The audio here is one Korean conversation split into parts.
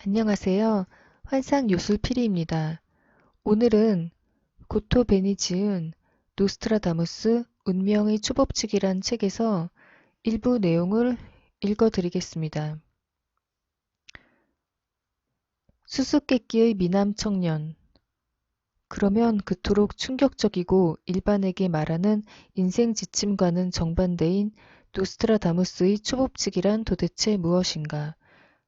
안녕하세요. 환상요술피리입니다. 오늘은 고토 벤이 지은 노스트라다무스 운명의 초법칙이란 책에서 일부 내용을 읽어드리겠습니다. 수수께끼의 미남 청년. 그러면 그토록 충격적이고 일반에게 말하는 인생 지침과는 정반대인 노스트라다무스의 초법칙이란 도대체 무엇인가?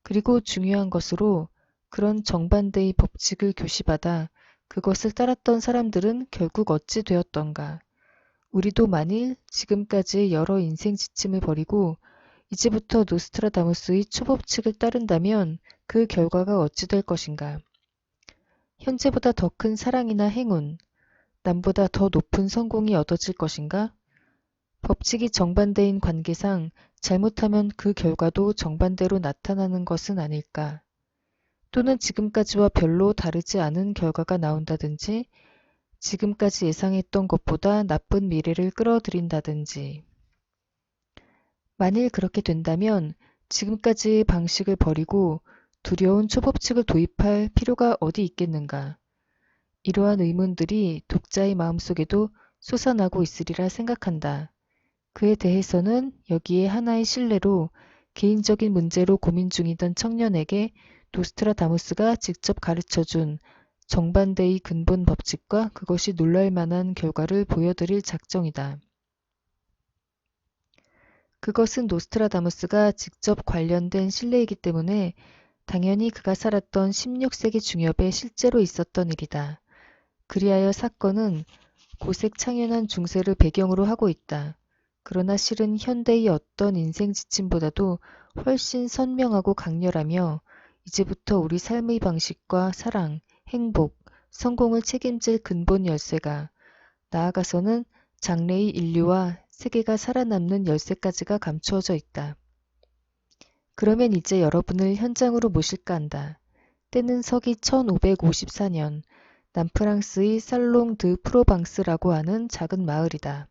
그리고 중요한 것으로 그런 정반대의 법칙을 교시받아 그것을 따랐던 사람들은 결국 어찌 되었던가. 우리도 만일 지금까지의 여러 인생 지침을 버리고 이제부터 노스트라다무스의 초법칙을 따른다면 그 결과가 어찌 될 것인가. 현재보다 더 큰 사랑이나 행운, 남보다 더 높은 성공이 얻어질 것인가? 법칙이 정반대인 관계상 잘못하면 그 결과도 정반대로 나타나는 것은 아닐까? 또는 지금까지와 별로 다르지 않은 결과가 나온다든지 지금까지 예상했던 것보다 나쁜 미래를 끌어들인다든지. 만일 그렇게 된다면 지금까지의 방식을 버리고 두려운 초법칙을 도입할 필요가 어디 있겠는가? 이러한 의문들이 독자의 마음속에도 솟아나고 있으리라 생각한다. 그에 대해서는 여기에 하나의 신뢰로 개인적인 문제로 고민 중이던 청년에게 노스트라다무스가 직접 가르쳐준 정반대의 근본 법칙과 그것이 놀랄 만한 결과를 보여드릴 작정이다. 그것은 노스트라다무스가 직접 관련된 신뢰이기 때문에 당연히 그가 살았던 16세기 중엽에 실제로 있었던 일이다. 그리하여 사건은 고색 창연한 중세를 배경으로 하고 있다. 그러나 실은 현대의 어떤 인생 지침보다도 훨씬 선명하고 강렬하며 이제부터 우리 삶의 방식과 사랑, 행복, 성공을 책임질 근본 열쇠가 나아가서는 장래의 인류와 세계가 살아남는 열쇠까지가 감추어져 있다. 그러면 이제 여러분을 현장으로 모실까 한다. 때는 서기 1554년 남프랑스의 살롱 드 프로방스라고 하는 작은 마을이다.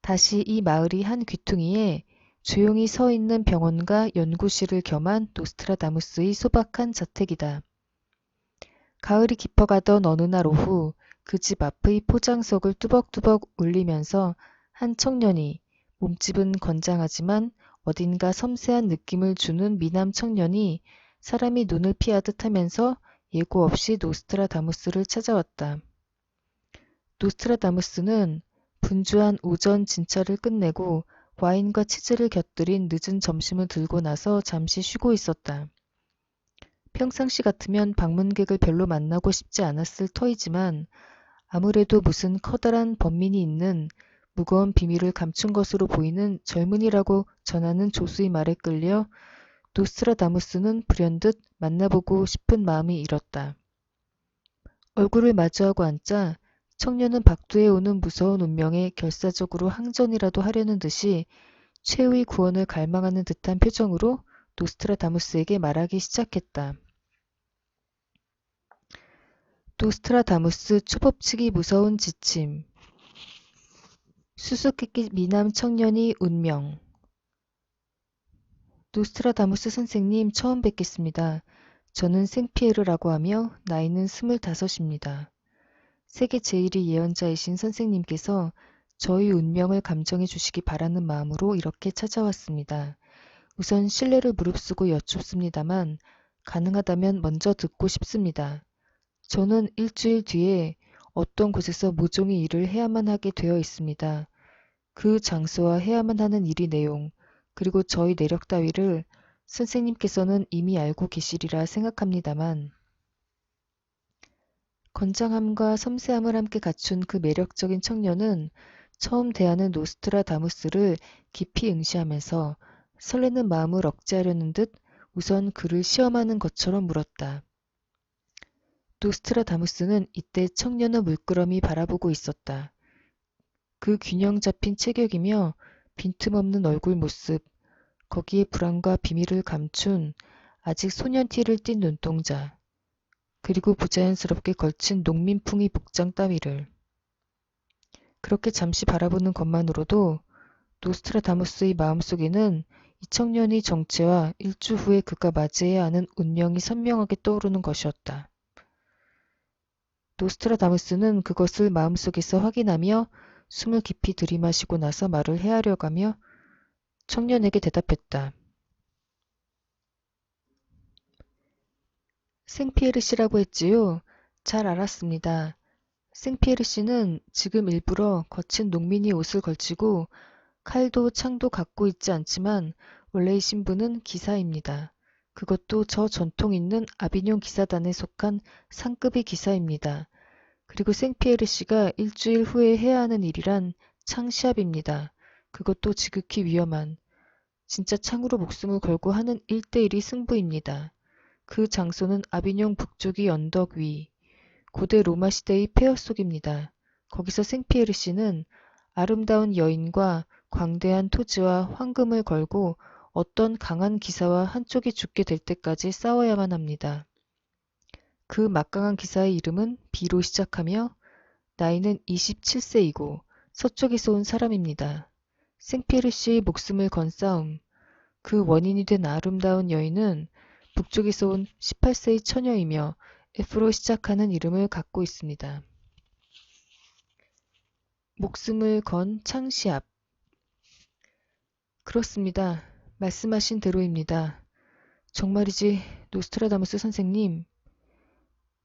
다시 이 마을이 한 귀퉁이에 조용히 서 있는 병원과 연구실을 겸한 노스트라다무스의 소박한 저택이다. 가을이 깊어가던 어느 날 오후 그 집 앞의 포장석을 뚜벅뚜벅 울리면서 한 청년이 몸집은 건장하지만 어딘가 섬세한 느낌을 주는 미남 청년이 사람이 눈을 피하듯 하면서 예고 없이 노스트라다무스를 찾아왔다. 노스트라다무스는 분주한 오전 진찰을 끝내고 와인과 치즈를 곁들인 늦은 점심을 들고 나서 잠시 쉬고 있었다. 평상시 같으면 방문객을 별로 만나고 싶지 않았을 터이지만 아무래도 무슨 커다란 번민이 있는 무거운 비밀을 감춘 것으로 보이는 젊은이라고 전하는 조수의 말에 끌려 노스트라다무스는 불현듯 만나보고 싶은 마음이 일었다. 얼굴을 마주하고 앉자 청년은 박두에 오는 무서운 운명에 결사적으로 항전이라도 하려는 듯이 최후의 구원을 갈망하는 듯한 표정으로 노스트라다무스에게 말하기 시작했다. 노스트라다무스 초법칙이 무서운 지침. 수수께끼 미남 청년의 운명. 노스트라다무스 선생님 처음 뵙겠습니다. 저는 생피에르라고 하며 나이는 25입니다. 세계 제1위 예언자이신 선생님께서 저희 운명을 감정해 주시기 바라는 마음으로 이렇게 찾아왔습니다. 우선 신뢰를 무릅쓰고 여쭙습니다만 가능하다면 먼저 듣고 싶습니다. 저는 일주일 뒤에 어떤 곳에서 모종의 일을 해야만 하게 되어 있습니다. 그 장소와 해야만 하는 일의 내용, 그리고 저희 내력 따위를 선생님께서는 이미 알고 계시리라 생각합니다만 건장함과 섬세함을 함께 갖춘 그 매력적인 청년은 처음 대하는 노스트라다무스를 깊이 응시하면서 설레는 마음을 억제하려는 듯 우선 그를 시험하는 것처럼 물었다. 노스트라다무스는 이때 청년의 물끄러미 바라보고 있었다. 그 균형 잡힌 체격이며 빈틈없는 얼굴 모습, 거기에 불안과 비밀을 감춘 아직 소년티를 띤 눈동자, 그리고 부자연스럽게 걸친 농민풍의 복장 따위를. 그렇게 잠시 바라보는 것만으로도 노스트라다무스의 마음속에는 이 청년의 정체와 일주 후에 그가 맞이해야 하는 운명이 선명하게 떠오르는 것이었다. 노스트라다무스는 그것을 마음속에서 확인하며 숨을 깊이 들이마시고 나서 말을 헤아려가며 청년에게 대답했다. 생피에르 씨라고 했지요? 잘 알았습니다. 생피에르 씨는 지금 일부러 거친 농민의 옷을 걸치고 칼도 창도 갖고 있지 않지만 원래의 신분은 기사입니다. 그것도 저 전통 있는 아비뇽 기사단에 속한 상급의 기사입니다. 그리고 생피에르 씨가 일주일 후에 해야 하는 일이란 창시합입니다. 그것도 지극히 위험한, 진짜 창으로 목숨을 걸고 하는 1대1의 승부입니다. 그 장소는 아비뇽 북쪽의 언덕 위, 고대 로마 시대의 폐허 속입니다. 거기서 생피에르 씨는 아름다운 여인과 광대한 토지와 황금을 걸고 어떤 강한 기사와 한쪽이 죽게 될 때까지 싸워야만 합니다. 그 막강한 기사의 이름은 B로 시작하며 나이는 27세이고 서쪽에서 온 사람입니다. 생피에르 씨의 목숨을 건 싸움, 그 원인이 된 아름다운 여인은 북쪽에서 온 18세의 처녀이며 F로 시작하는 이름을 갖고 있습니다. 목숨을 건 창시합. 그렇습니다. 말씀하신 대로입니다. 정말이지, 노스트라다무스 선생님.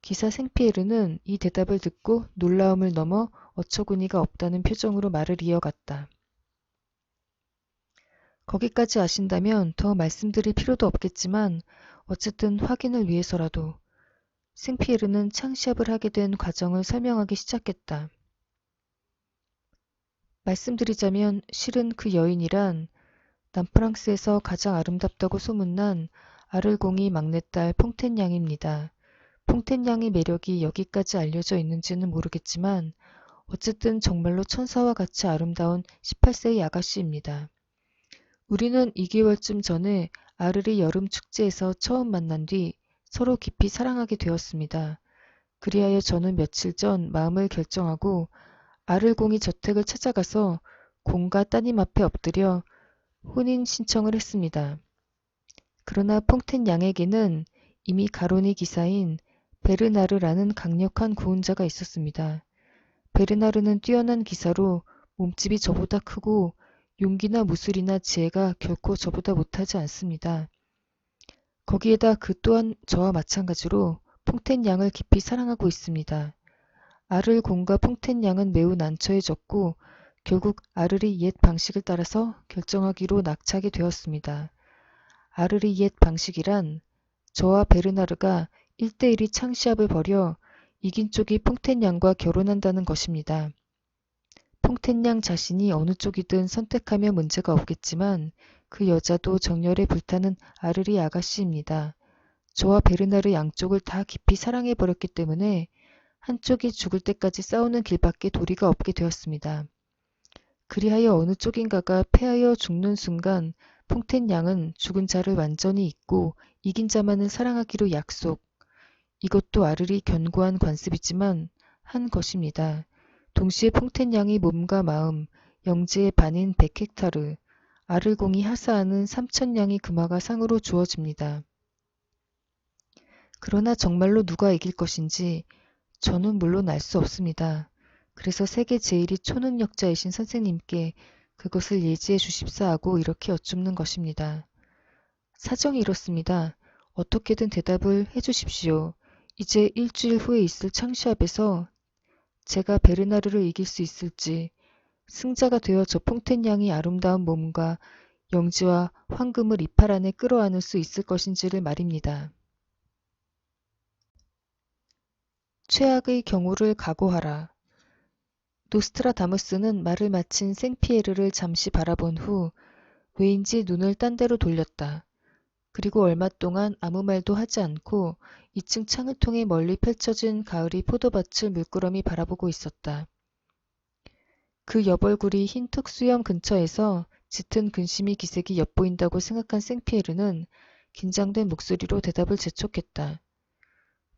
기사 생피에르는 이 대답을 듣고 놀라움을 넘어 어처구니가 없다는 표정으로 말을 이어갔다. 거기까지 아신다면 더 말씀드릴 필요도 없겠지만 어쨌든 확인을 위해서라도 생피에르는 창시합을 하게 된 과정을 설명하기 시작했다. 말씀드리자면 실은 그 여인이란 남프랑스에서 가장 아름답다고 소문난 아를공이 막내딸 퐁텐양입니다. 퐁텐양의 매력이 여기까지 알려져 있는지는 모르겠지만 어쨌든 정말로 천사와 같이 아름다운 18세의 아가씨입니다. 우리는 2개월쯤 전에 아르리 여름 축제에서 처음 만난 뒤 서로 깊이 사랑하게 되었습니다. 그리하여 저는 며칠 전 마음을 결정하고 아를공이 저택을 찾아가서 공과 따님 앞에 엎드려 혼인 신청을 했습니다. 그러나 퐁텐 양에게는 이미 가론이 기사인 베르나르라는 강력한 구혼자가 있었습니다. 베르나르는 뛰어난 기사로 몸집이 저보다 크고 용기나 무술이나 지혜가 결코 저보다 못하지 않습니다. 거기에다 그 또한 저와 마찬가지로 퐁텐 양을 깊이 사랑하고 있습니다. 아를공과 퐁텐 양은 매우 난처해졌고 결국 아르리 옛 방식을 따라서 결정하기로 낙차게 되었습니다. 아르리 옛 방식이란 저와 베르나르가 1대1의 창시합을 벌여 이긴 쪽이 퐁텐 양과 결혼한다는 것입니다. 퐁텐 양 자신이 어느 쪽이든 선택하면 문제가 없겠지만 그 여자도 정열에 불타는 아르리 아가씨입니다. 저와 베르나르 양쪽을 다 깊이 사랑해버렸기 때문에 한쪽이 죽을 때까지 싸우는 길밖에 도리가 없게 되었습니다. 그리하여 어느 쪽인가가 패하여 죽는 순간 퐁텐 양은 죽은 자를 완전히 잊고 이긴 자만을 사랑하기로 약속. 이것도 아르리 견고한 관습이지만 한 것입니다. 동시에 퐁텐 양의 몸과 마음, 영지의 반인 100헥타르, 아를공이 하사하는 3,000냥의 금화가 상으로 주어집니다. 그러나 정말로 누가 이길 것인지 저는 물론 알 수 없습니다. 그래서 세계 제1위 초능력자이신 선생님께 그것을 예지해 주십사 하고 이렇게 여쭙는 것입니다. 사정이 이렇습니다. 어떻게든 대답을 해 주십시오. 이제 일주일 후에 있을 창시합에서 제가 베르나르를 이길 수 있을지, 승자가 되어 저 퐁텐 양의 아름다운 몸과 영지와 황금을 이팔 안에 끌어안을 수 있을 것인지를 말입니다. 최악의 경우를 각오하라. 노스트라다무스는 말을 마친 생피에르를 잠시 바라본 후 왜인지 눈을 딴 데로 돌렸다. 그리고 얼마 동안 아무 말도 하지 않고 2층 창을 통해 멀리 펼쳐진 가을이 포도밭을 물끄러미 바라보고 있었다. 그 여벌구리 흰 턱수염 근처에서 짙은 근심의 기색이 엿보인다고 생각한 생피에르는 긴장된 목소리로 대답을 재촉했다.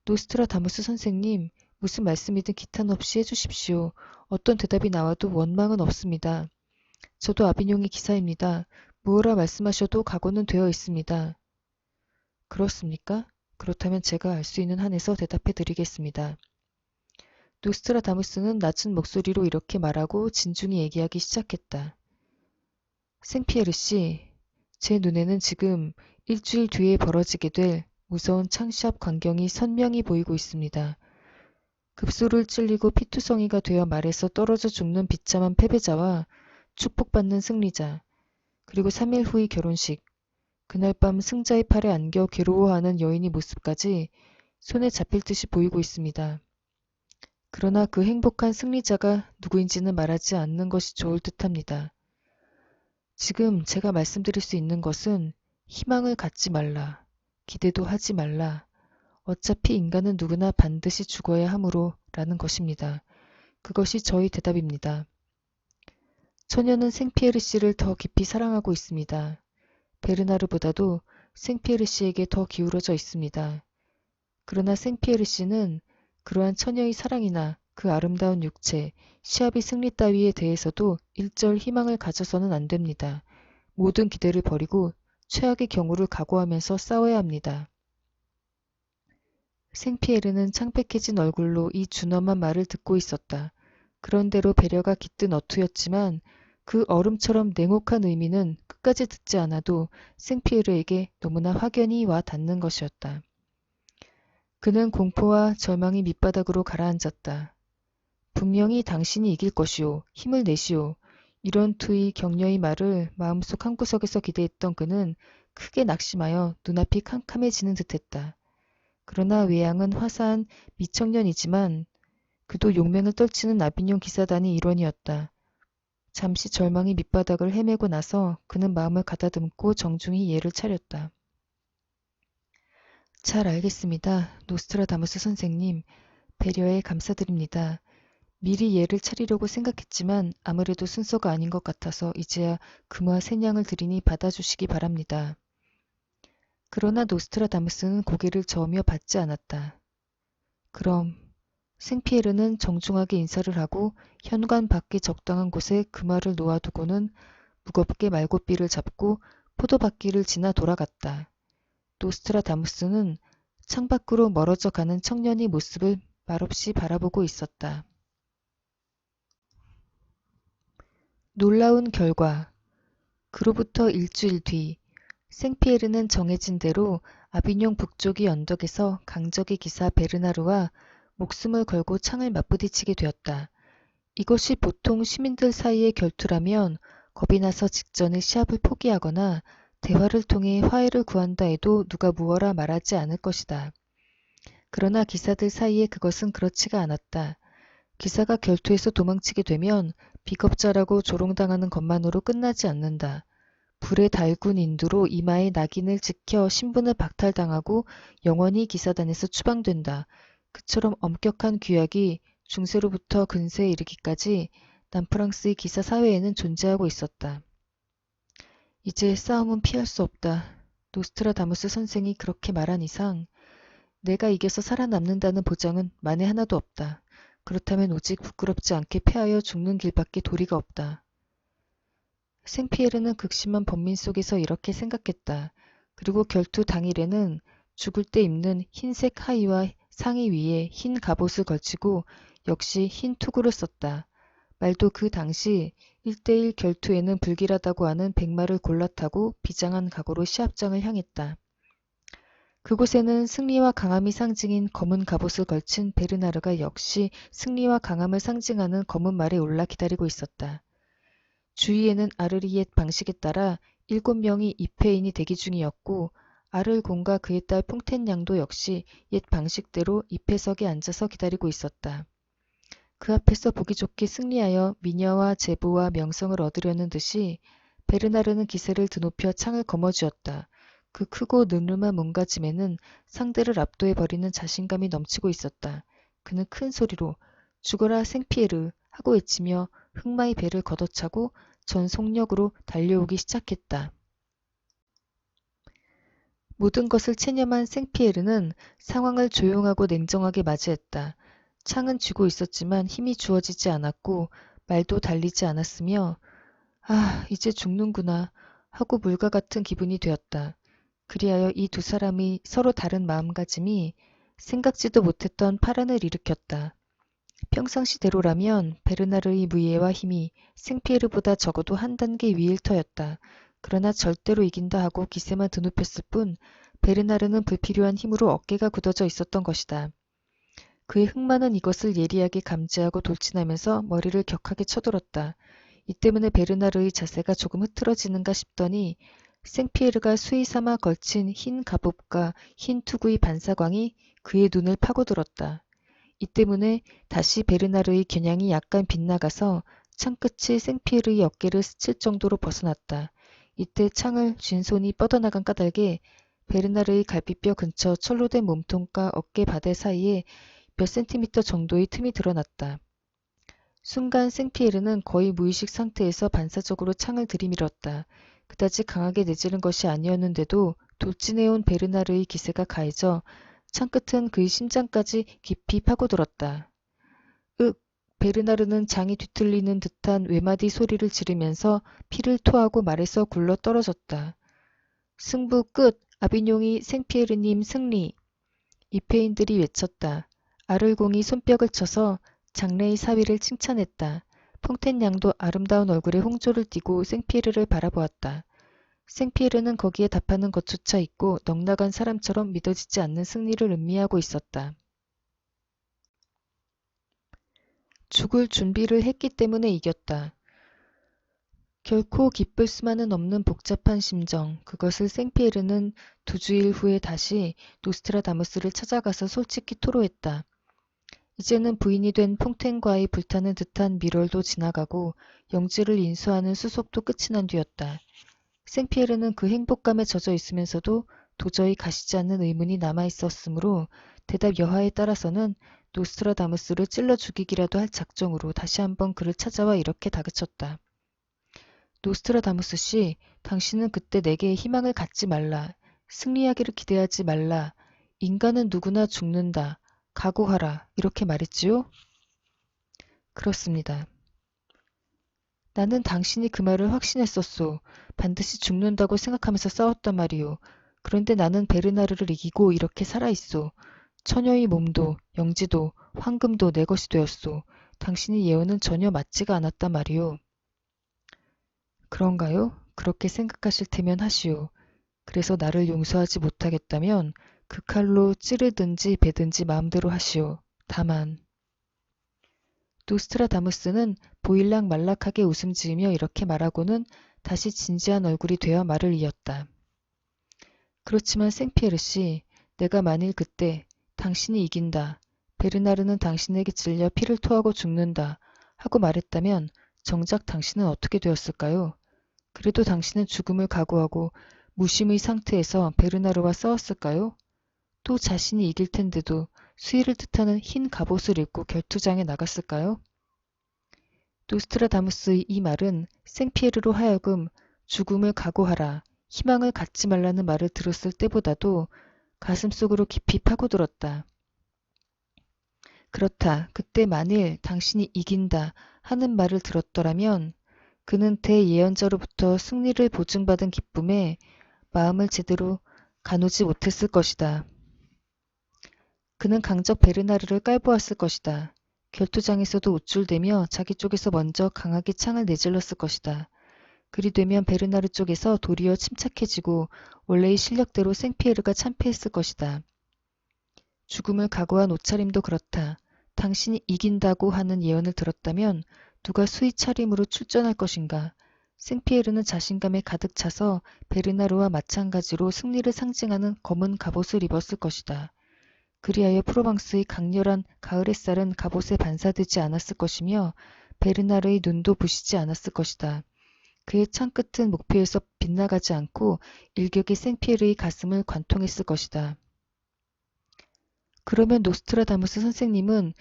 노스트라다무스 선생님, 무슨 말씀이든 기탄 없이 해주십시오. 어떤 대답이 나와도 원망은 없습니다. 저도 아비뇽의 기사입니다. 무엇라 말씀하셔도 각오는 되어 있습니다. 그렇습니까? 그렇다면 제가 알 수 있는 한에서 대답해 드리겠습니다. 노스트라다무스는 낮은 목소리로 이렇게 말하고 진중히 얘기하기 시작했다. 생피에르 씨, 제 눈에는 지금 일주일 뒤에 벌어지게 될 무서운 창시합 광경이 선명히 보이고 있습니다. 급소를 찔리고 피투성이가 되어 말에서 떨어져 죽는 비참한 패배자와 축복받는 승리자, 그리고 3일 후의 결혼식, 그날 밤 승자의 팔에 안겨 괴로워하는 여인의 모습까지 손에 잡힐 듯이 보이고 있습니다. 그러나 그 행복한 승리자가 누구인지는 말하지 않는 것이 좋을 듯합니다. 지금 제가 말씀드릴 수 있는 것은 희망을 갖지 말라, 기대도 하지 말라, 어차피 인간은 누구나 반드시 죽어야 하므로 라는 것입니다. 그것이 저의 대답입니다. 처녀는 생피에르 씨를 더 깊이 사랑하고 있습니다. 베르나르보다도 생피에르 씨에게 더 기울어져 있습니다. 그러나 생피에르 씨는 그러한 처녀의 사랑이나 그 아름다운 육체, 시합의 승리 따위에 대해서도 일절 희망을 가져서는 안 됩니다. 모든 기대를 버리고 최악의 경우를 각오하면서 싸워야 합니다. 생피에르는 창백해진 얼굴로 이 준엄한 말을 듣고 있었다. 그런대로 배려가 깃든 어투였지만 그 얼음처럼 냉혹한 의미는 끝까지 듣지 않아도 생피에르에게 너무나 확연히 와 닿는 것이었다. 그는 공포와 절망이 밑바닥으로 가라앉았다. 분명히 당신이 이길 것이오. 힘을 내시오. 이런 투의 격려의 말을 마음속 한구석에서 기대했던 그는 크게 낙심하여 눈앞이 캄캄해지는 듯했다. 그러나 외양은 화사한 미청년이지만 그도 용맹을 떨치는 아비뇽 기사단의 일원이었다. 잠시 절망이 밑바닥을 헤매고 나서 그는 마음을 가다듬고 정중히 예를 차렸다. 잘 알겠습니다. 노스트라다무스 선생님, 배려에 감사드립니다. 미리 예를 차리려고 생각했지만 아무래도 순서가 아닌 것 같아서 이제야 금화 세냥을 드리니 받아주시기 바랍니다. 그러나 노스트라다무스는 고개를 저으며 받지 않았다. 그럼 생피에르는 정중하게 인사를 하고 현관 밖에 적당한 곳에 금화를 놓아두고는 무겁게 말고삐를 잡고 포도밭길을 지나 돌아갔다. 노스트라다무스는 창밖으로 멀어져 가는 청년의 모습을 말없이 바라보고 있었다. 놀라운 결과. 그로부터 일주일 뒤 생피에르는 정해진 대로 아비뇽 북쪽의 언덕에서 강적의 기사 베르나르와 목숨을 걸고 창을 맞부딪히게 되었다. 이것이 보통 시민들 사이의 결투라면 겁이 나서 직전에 시합을 포기하거나 대화를 통해 화해를 구한다 해도 누가 무어라 말하지 않을 것이다. 그러나 기사들 사이에 그것은 그렇지가 않았다. 기사가 결투에서 도망치게 되면 비겁자라고 조롱당하는 것만으로 끝나지 않는다. 불에 달군 인두로 이마에 낙인을 찍혀 신분을 박탈당하고 영원히 기사단에서 추방된다. 그처럼 엄격한 규약이 중세로부터 근세에 이르기까지 남프랑스의 기사 사회에는 존재하고 있었다. 이제 싸움은 피할 수 없다. 노스트라다무스 선생이 그렇게 말한 이상 내가 이겨서 살아남는다는 보장은 만에 하나도 없다. 그렇다면 오직 부끄럽지 않게 패하여 죽는 길밖에 도리가 없다. 생피에르는 극심한 번민 속에서 이렇게 생각했다. 그리고 결투 당일에는 죽을 때 입는 흰색 하의와 상의 위에 흰 갑옷을 걸치고 역시 흰 투구를 썼다. 말도 그 당시 1대1 결투에는 불길하다고 하는 백마를 골라 타고 비장한 각오로 시합장을 향했다. 그곳에는 승리와 강함이 상징인 검은 갑옷을 걸친 베르나르가 역시 승리와 강함을 상징하는 검은 말에 올라 기다리고 있었다. 주위에는 아르리 옛 방식에 따라 7명이 입회인이 대기 중이었고 아를곤과 그의 딸 풍텐양도 역시 옛 방식대로 입회석에 앉아서 기다리고 있었다. 그 앞에서 보기 좋게 승리하여 미녀와 제보와 명성을 얻으려는 듯이 베르나르는 기세를 드높여 창을 거머쥐었다. 그 크고 늠름한 몸가짐에는 상대를 압도해버리는 자신감이 넘치고 있었다. 그는 큰 소리로 죽어라 생피에르 하고 외치며 흑마의 배를 걷어차고 전 속력으로 달려오기 시작했다. 모든 것을 체념한 생피에르는 상황을 조용하고 냉정하게 맞이했다. 창은 쥐고 있었지만 힘이 주어지지 않았고 말도 달리지 않았으며 아, 이제 죽는구나. 하고 물과 같은 기분이 되었다. 그리하여 이 두 사람의 서로 다른 마음가짐이 생각지도 못했던 파란을 일으켰다. 평상시대로라면 베르나르의 무예와 힘이 생피에르보다 적어도 한 단계 위일 터였다. 그러나 절대로 이긴다 하고 기세만 드높였을 뿐 베르나르는 불필요한 힘으로 어깨가 굳어져 있었던 것이다. 그의 흑마는 이것을 예리하게 감지하고 돌진하면서 머리를 격하게 쳐들었다. 이 때문에 베르나르의 자세가 조금 흐트러지는가 싶더니 생피에르가 수의 삼아 걸친 흰 갑옷과 흰 투구의 반사광이 그의 눈을 파고들었다. 이 때문에 다시 베르나르의 겨냥이 약간 빗나가서 창끝이 생피에르의 어깨를 스칠 정도로 벗어났다. 이때 창을 쥔 손이 뻗어나간 까닭에 베르나르의 갈비뼈 근처 철로 된 몸통과 어깨 바대 사이에 몇 센티미터 정도의 틈이 드러났다. 순간 생피에르는 거의 무의식 상태에서 반사적으로 창을 들이밀었다. 그다지 강하게 내지른 것이 아니었는데도 돌진해온 베르나르의 기세가 가해져 창끝은 그의 심장까지 깊이 파고들었다. 윽! 베르나르는 장이 뒤틀리는 듯한 외마디 소리를 지르면서 피를 토하고 말에서 굴러 떨어졌다. 승부 끝! 아비뇽이 생피에르님 승리! 입회인들이 외쳤다. 아를공이 손뼉을 쳐서 장래의 사위를 칭찬했다. 퐁텐 양도 아름다운 얼굴에 홍조를 띠고 생피에르를 바라보았다. 생피에르는 거기에 답하는 것조차 있고 넉나간 사람처럼 믿어지지 않는 승리를 음미하고 있었다. 죽을 준비를 했기 때문에 이겼다. 결코 기쁠 수만은 없는 복잡한 심정, 그것을 생피에르는 2주일 후에 다시 노스트라다무스를 찾아가서 솔직히 토로했다. 이제는 부인이 된 퐁텐과의 불타는 듯한 밀월도 지나가고 영지를 인수하는 수속도 끝이 난 뒤였다. 생피에르는 그 행복감에 젖어 있으면서도 도저히 가시지 않는 의문이 남아있었으므로 대답 여하에 따라서는 노스트라다무스를 찔러 죽이기라도 할 작정으로 다시 한번 그를 찾아와 이렇게 다그쳤다. 노스트라다무스 씨, 당신은 그때 내게 희망을 갖지 말라. 승리하기를 기대하지 말라. 인간은 누구나 죽는다. 각오하라. 이렇게 말했지요? 그렇습니다. 나는 당신이 그 말을 확신했었소. 반드시 죽는다고 생각하면서 싸웠단 말이오. 그런데 나는 베르나르를 이기고 이렇게 살아있소. 처녀의 몸도 영지도 황금도 내 것이 되었소. 당신의 예언은 전혀 맞지가 않았단 말이오. 그런가요? 그렇게 생각하실 테면 하시오. 그래서 나를 용서하지 못하겠다면 그 칼로 찌르든지 베든지 마음대로 하시오. 다만 노스트라다무스는 보일락 말락하게 웃음 지으며 이렇게 말하고는 다시 진지한 얼굴이 되어 말을 이었다. 그렇지만 생피에르 씨, 내가 만일 그때 당신이 이긴다. 베르나르는 당신에게 찔려 피를 토하고 죽는다. 하고 말했다면 정작 당신은 어떻게 되었을까요? 그래도 당신은 죽음을 각오하고 무심의 상태에서 베르나르와 싸웠을까요? 또 자신이 이길 텐데도 수의를 뜻하는 흰 갑옷을 입고 결투장에 나갔을까요? 노스트라다무스의 이 말은 생피에르로 하여금 죽음을 각오하라, 희망을 갖지 말라는 말을 들었을 때보다도 가슴속으로 깊이 파고들었다. 그렇다. 그때 만일 당신이 이긴다 하는 말을 들었더라면 그는 대예언자로부터 승리를 보증받은 기쁨에 마음을 제대로 가누지 못했을 것이다. 그는 강적 베르나르를 깔보았을 것이다. 결투장에서도 우쭐대며 자기 쪽에서 먼저 강하게 창을 내질렀을 것이다. 그리 되면 베르나르 쪽에서 도리어 침착해지고 원래의 실력대로 생피에르가 참패했을 것이다. 죽음을 각오한 옷차림도 그렇다. 당신이 이긴다고 하는 예언을 들었다면 누가 수의 차림으로 출전할 것인가. 생피에르는 자신감에 가득 차서 베르나르와 마찬가지로 승리를 상징하는 검은 갑옷을 입었을 것이다. 그리하여 프로방스의 강렬한 가을 햇살은 갑옷에 반사되지 않았을 것이며 베르나르의 눈도 부시지 않았을 것이다. 그의 창끝은 목표에서 빗나가지 않고 일격에 생피에르의 가슴을 관통했을 것이다. 그러면 노스트라다무스 선생님은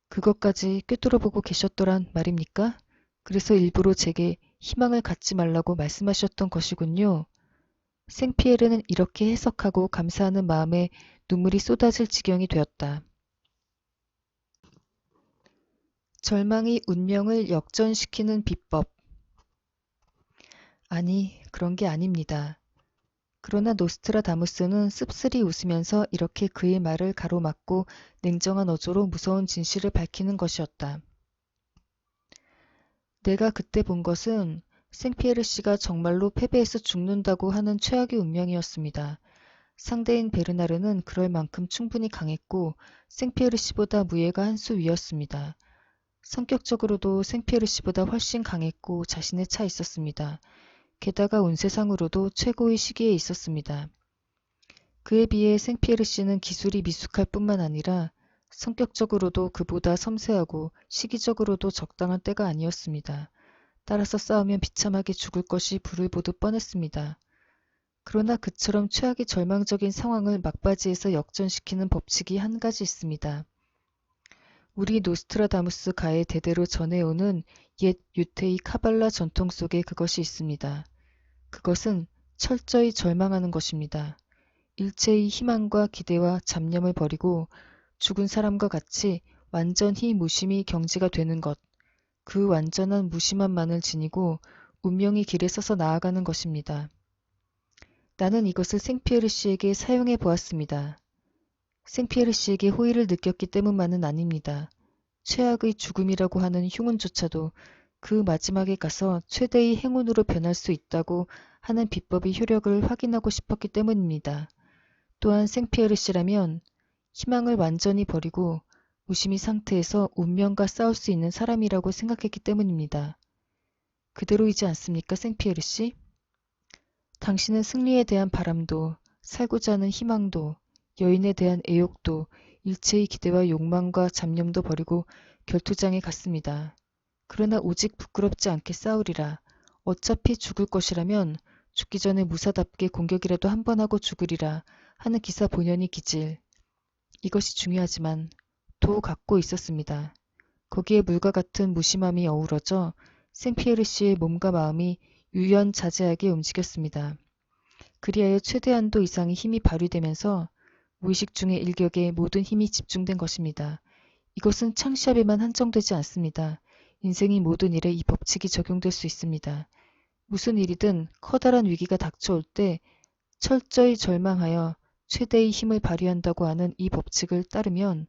그것까지 꿰뚫어보고 계셨더란 말입니까? 그래서 일부러 제게 희망을 갖지 말라고 말씀하셨던 것이군요. 생피에르는 이렇게 해석하고 감사하는 마음에 눈물이 쏟아질 지경이 되었다. 절망이 운명을 역전시키는 비법. 아니, 그런 게 아닙니다. 그러나 노스트라다무스는 씁쓸히 웃으면서 이렇게 그의 말을 가로막고 냉정한 어조로 무서운 진실을 밝히는 것이었다. 내가 그때 본 것은 생피에르 씨가 정말로 패배해서 죽는다고 하는 최악의 운명이었습니다. 상대인 베르나르는 그럴 만큼 충분히 강했고 생피에르 씨보다 무예가 한 수 위였습니다. 성격적으로도 생피에르 씨보다 훨씬 강했고 자신에 차 있었습니다. 게다가 운세상으로도 최고의 시기에 있었습니다. 그에 비해 생피에르 씨는 기술이 미숙할 뿐만 아니라 성격적으로도 그보다 섬세하고 시기적으로도 적당한 때가 아니었습니다. 따라서 싸우면 비참하게 죽을 것이 불을 보듯 뻔했습니다. 그러나 그처럼 최악의 절망적인 상황을 막바지에서 역전시키는 법칙이 한 가지 있습니다. 우리 노스트라다무스 가의 대대로 전해오는 옛 유태의 카발라 전통 속에 그것이 있습니다. 그것은 철저히 절망하는 것입니다. 일체의 희망과 기대와 잡념을 버리고 죽은 사람과 같이 완전히 무심히 경지가 되는 것, 그 완전한 무심함만을 지니고 운명의 길에 서서 나아가는 것입니다. 나는 이것을 생피에르 씨에게 사용해 보았습니다. 생피에르 씨에게 호의를 느꼈기 때문만은 아닙니다. 최악의 죽음이라고 하는 흉운조차도 그 마지막에 가서 최대의 행운으로 변할 수 있다고 하는 비법의 효력을 확인하고 싶었기 때문입니다. 또한 생피에르 씨라면 희망을 완전히 버리고 무심히 상태에서 운명과 싸울 수 있는 사람이라고 생각했기 때문입니다. 그대로이지 않습니까, 생피에르 씨? 당신은 승리에 대한 바람도, 살고자 하는 희망도, 여인에 대한 애욕도, 일체의 기대와 욕망과 잡념도 버리고 결투장에 갔습니다. 그러나 오직 부끄럽지 않게 싸우리라. 어차피 죽을 것이라면 죽기 전에 무사답게 공격이라도 한 번 하고 죽으리라 하는 기사 본연의 기질. 이것이 중요하지만 도 갖고 있었습니다. 거기에 물과 같은 무심함이 어우러져 생피에르 씨의 몸과 마음이 유연자재하게 움직였습니다. 그리하여 최대한도 이상의 힘이 발휘되면서 무의식 중의 일격에 모든 힘이 집중된 것입니다. 이것은 창시합에만 한정되지 않습니다. 인생의 모든 일에 이 법칙이 적용될 수 있습니다. 무슨 일이든 커다란 위기가 닥쳐올 때 철저히 절망하여 최대의 힘을 발휘한다고 하는 이 법칙을 따르면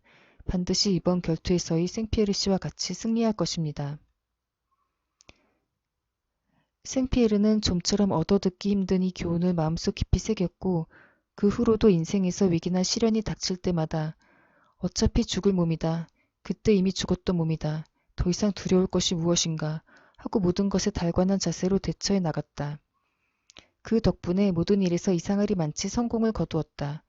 반드시 이번 결투에서의 생피에르 씨와 같이 승리할 것입니다. 생피에르는 좀처럼 얻어듣기 힘든 이 교훈을 마음속 깊이 새겼고 그 후로도 인생에서 위기나 시련이 닥칠 때마다 어차피 죽을 몸이다. 그때 이미 죽었던 몸이다. 더 이상 두려울 것이 무엇인가 하고 모든 것에 달관한 자세로 대처해 나갔다. 그 덕분에 모든 일에서 이상하리 많지 성공을 거두었다.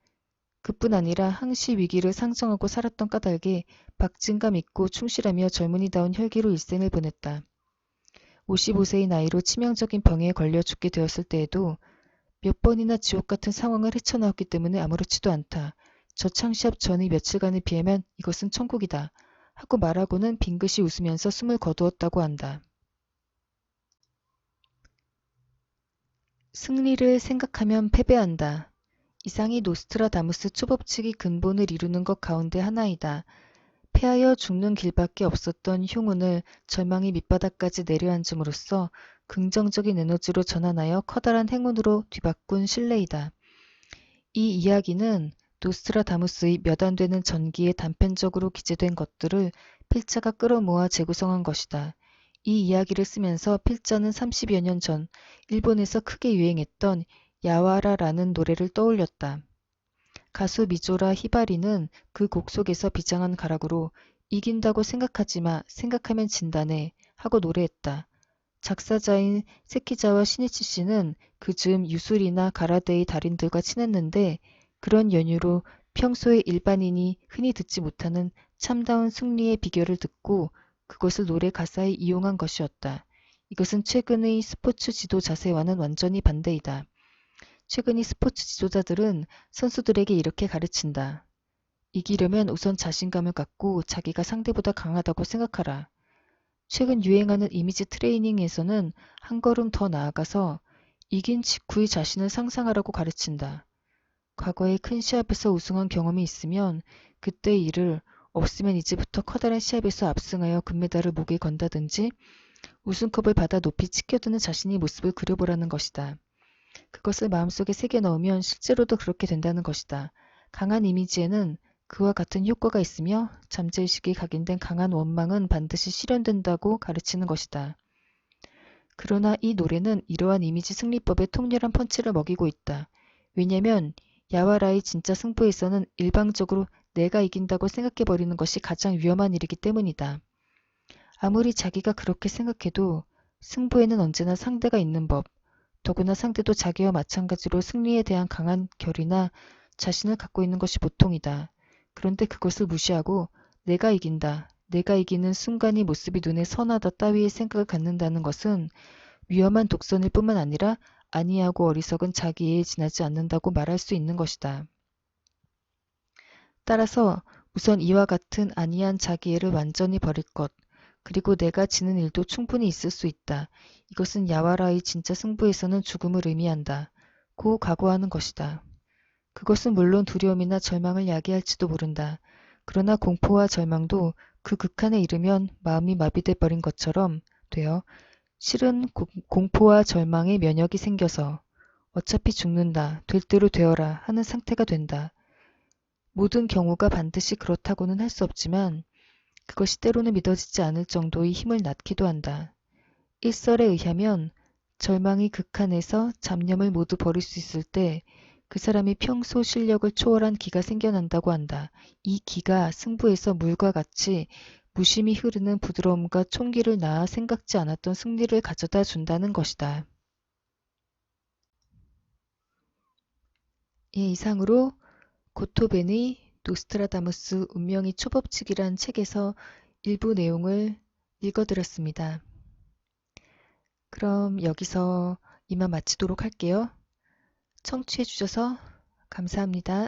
그뿐 아니라 항시 위기를 상정하고 살았던 까닭에 박진감 있고 충실하며 젊은이다운 혈기로 일생을 보냈다. 55세의 나이로 치명적인 병에 걸려 죽게 되었을 때에도 몇 번이나 지옥 같은 상황을 헤쳐나왔기 때문에 아무렇지도 않다. 저 창시합 전의 며칠간에 비하면 이것은 천국이다. 하고 말하고는 빙긋이 웃으면서 숨을 거두었다고 한다. 승리를 생각하면 패배한다. 이상이 노스트라다무스 초법칙이 근본을 이루는 것 가운데 하나이다. 패하여 죽는 길밖에 없었던 흉운을 절망의 밑바닥까지 내려앉음으로써 긍정적인 에너지로 전환하여 커다란 행운으로 뒤바꾼 신뢰이다. 이 이야기는 노스트라다무스의 몇 안 되는 전기에 단편적으로 기재된 것들을 필자가 끌어모아 재구성한 것이다. 이 이야기를 쓰면서 필자는 30여 년 전 일본에서 크게 유행했던 야와라라는 노래를 떠올렸다. 가수 미조라 히바리는 그 곡 속에서 비장한 가락으로 이긴다고 생각하지 마, 생각하면 진다네 하고 노래했다. 작사자인 세키자와 시니치 씨는 그즈음 유술이나 가라데의 달인들과 친했는데 그런 연유로 평소에 일반인이 흔히 듣지 못하는 참다운 승리의 비결을 듣고 그것을 노래 가사에 이용한 것이었다. 이것은 최근의 스포츠 지도 자세와는 완전히 반대이다. 최근의 스포츠 지도자들은 선수들에게 이렇게 가르친다. 이기려면 우선 자신감을 갖고 자기가 상대보다 강하다고 생각하라. 최근 유행하는 이미지 트레이닝에서는 한 걸음 더 나아가서 이긴 직후의 자신을 상상하라고 가르친다. 과거에 큰 시합에서 우승한 경험이 있으면 그때의 일을 없으면 이제부터 커다란 시합에서 압승하여 금메달을 목에 건다든지 웃음컵을 받아 높이 치켜드는 자신의 모습을 그려보라는 것이다. 그것을 마음속에 새겨 넣으면 실제로도 그렇게 된다는 것이다. 강한 이미지에는 그와 같은 효과가 있으며 잠재의식이 각인된 강한 원망은 반드시 실현된다고 가르치는 것이다. 그러나 이 노래는 이러한 이미지 승리법에 통렬한 펀치를 먹이고 있다. 왜냐면 야와라의 진짜 승부에서는 일방적으로 내가 이긴다고 생각해버리는 것이 가장 위험한 일이기 때문이다. 아무리 자기가 그렇게 생각해도 승부에는 언제나 상대가 있는 법, 더구나 상대도 자기와 마찬가지로 승리에 대한 강한 결의나 자신을 갖고 있는 것이 보통이다. 그런데 그것을 무시하고 내가 이긴다, 내가 이기는 순간이 모습이 눈에 선하다 따위의 생각을 갖는다는 것은 위험한 독선일 뿐만 아니라 안이하고 어리석은 자기애에 지나지 않는다고 말할 수 있는 것이다. 따라서 우선 이와 같은 안이한 자기애를 완전히 버릴 것, 그리고 내가 지는 일도 충분히 있을 수 있다. 이것은 야와라의 진짜 승부에서는 죽음을 의미한다. 고 각오하는 것이다. 그것은 물론 두려움이나 절망을 야기할지도 모른다. 그러나 공포와 절망도 그 극한에 이르면 마음이 마비돼 버린 것처럼 되어 실은 공포와 절망에 면역이 생겨서 어차피 죽는다, 될 대로 되어라 하는 상태가 된다. 모든 경우가 반드시 그렇다고는 할 수 없지만 그것이 때로는 믿어지지 않을 정도의 힘을 낳기도 한다. 일설에 의하면 절망이 극한에서 잡념을 모두 버릴 수 있을 때 그 사람이 평소 실력을 초월한 기가 생겨난다고 한다. 이 기가 승부에서 물과 같이 무심히 흐르는 부드러움과 총기를 낳아 생각지 않았던 승리를 가져다 준다는 것이다. 예, 이상으로 고토벤의 노스트라다무스 운명의 초법칙이란 책에서 일부 내용을 읽어드렸습니다. 그럼 여기서 이만 마치도록 할게요. 청취해주셔서 감사합니다.